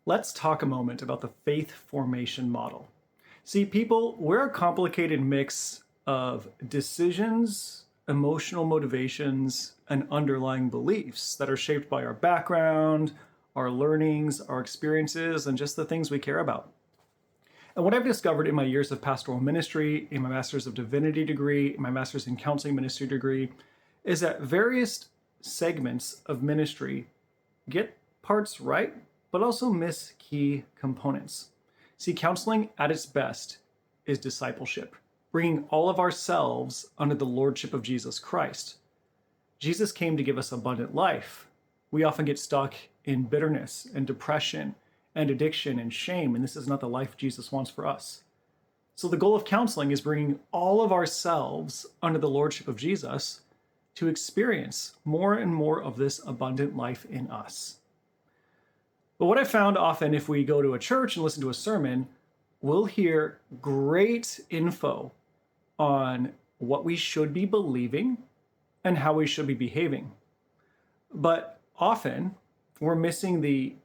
Let's talk a moment about the faith formation model. See, people, we're a complicated mix of decisions, emotional motivations, and underlying beliefs that are shaped by our background, our learnings, our experiences, and just the things we care about. And what I've discovered in my years of pastoral ministry, in my Master's of Divinity degree, in my Master's in Counseling Ministry degree, is that various segments of ministry get parts right, but also miss key components. See, counseling at its best is discipleship, bringing all of ourselves under the lordship of Jesus Christ. Jesus came to give us abundant life. We often get stuck in bitterness and depression and addiction and shame, and this is not the life Jesus wants for us. So the goal of counseling is bringing all of ourselves under the lordship of Jesus to experience more and more of this abundant life in us. But what I found often, if we go to a church and listen to a sermon, we'll hear great info on what we should be believing and how we should be behaving. But often we're missing the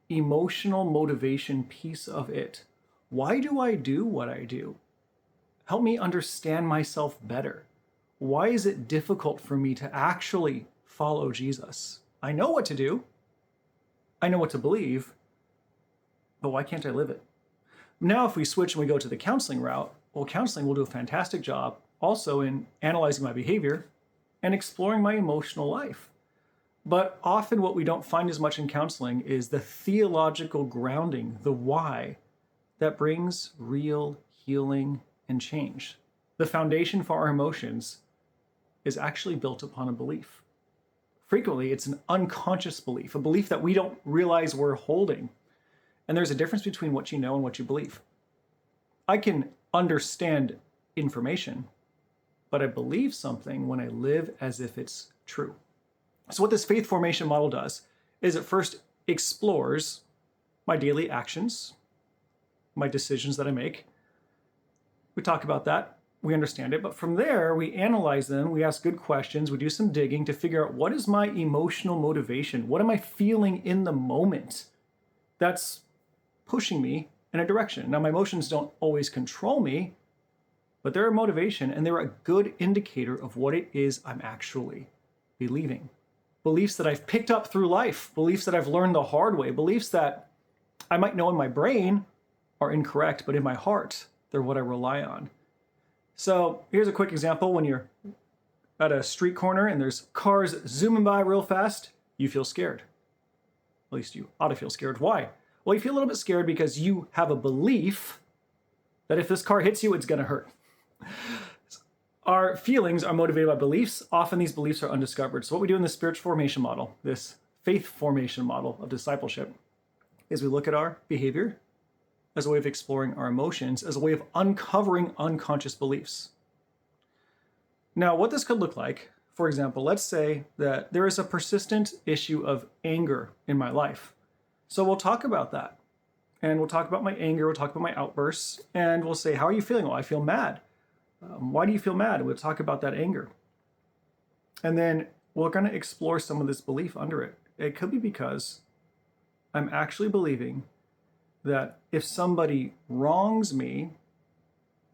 emotional motivation piece of it. Why do I do what I do? Help me understand myself better. Why is it difficult for me to actually follow Jesus? I know what to do. I know what to believe, but why can't I live it? Now, if we switch and we go to the counseling route, well, counseling will do a fantastic job also in analyzing my behavior and exploring my emotional life. But often what we don't find as much in counseling is the theological grounding, the why, that brings real healing and change. The foundation for our emotions is actually built upon a belief. Frequently, it's an unconscious belief, a belief that we don't realize we're holding. And there's a difference between what you know and what you believe. I can understand information, but I believe something when I live as if it's true. So what this faith formation model does is it first explores my daily actions, my decisions that I make. We talk about that. We understand it, but from there, we analyze them, we ask good questions, we do some digging to figure out what is my emotional motivation? What am I feeling in the moment that's pushing me in a direction? Now, my emotions don't always control me, but they're a motivation and they're a good indicator of what it is I'm actually believing. Beliefs that I've picked up through life, beliefs that I've learned the hard way, beliefs that I might know in my brain are incorrect, but in my heart, they're what I rely on. So here's a quick example. When you're at a street corner and there's cars zooming by real fast, you feel scared. At least you ought to feel scared. Why? Well, you feel a little bit scared because you have a belief that if this car hits you, it's going to hurt. Our feelings are motivated by beliefs. Often these beliefs are undiscovered. So what we do in the spiritual formation model, this faith formation model of discipleship, is we look at our behavior as a way of exploring our emotions, as a way of uncovering unconscious beliefs. Now, what this could look like, for example, let's say that there is a persistent issue of anger in my life. So we'll talk about that. And we'll talk about my anger, we'll talk about my outbursts, and we'll say, how are you feeling? Well, I feel mad. Why do you feel mad? We'll talk about that anger. And then we're going to explore some of this belief under it. It could be because I'm actually believing that if somebody wrongs me,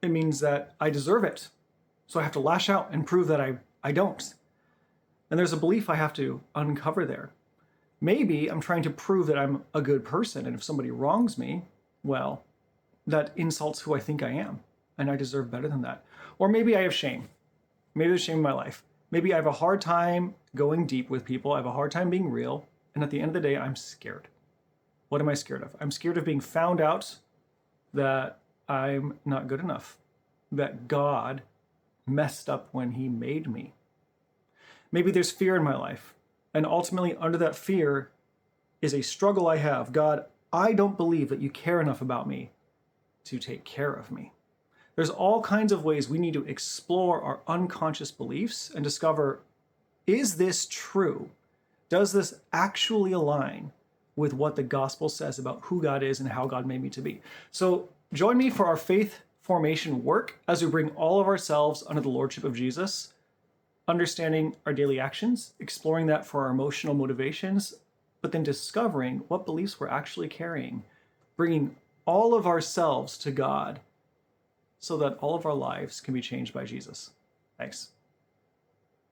it means that I deserve it. So I have to lash out and prove that I don't. And there's a belief I have to uncover there. Maybe I'm trying to prove that I'm a good person, and if somebody wrongs me, well, that insults who I think I am, and I deserve better than that. Or maybe I have shame. Maybe there's shame in my life. Maybe I have a hard time going deep with people. I have a hard time being real. And at the end of the day, I'm scared. What am I scared of? I'm scared of being found out that I'm not good enough, that God messed up when he made me. Maybe there's fear in my life. And ultimately, under that fear is a struggle I have. God, I don't believe that you care enough about me to take care of me. There's all kinds of ways we need to explore our unconscious beliefs and discover, is this true? Does this actually align with what the gospel says about who God is and how God made me to be? So join me for our faith formation work as we bring all of ourselves under the lordship of Jesus, understanding our daily actions, exploring that for our emotional motivations, but then discovering what beliefs we're actually carrying, bringing all of ourselves to God so that all of our lives can be changed by Jesus. Thanks.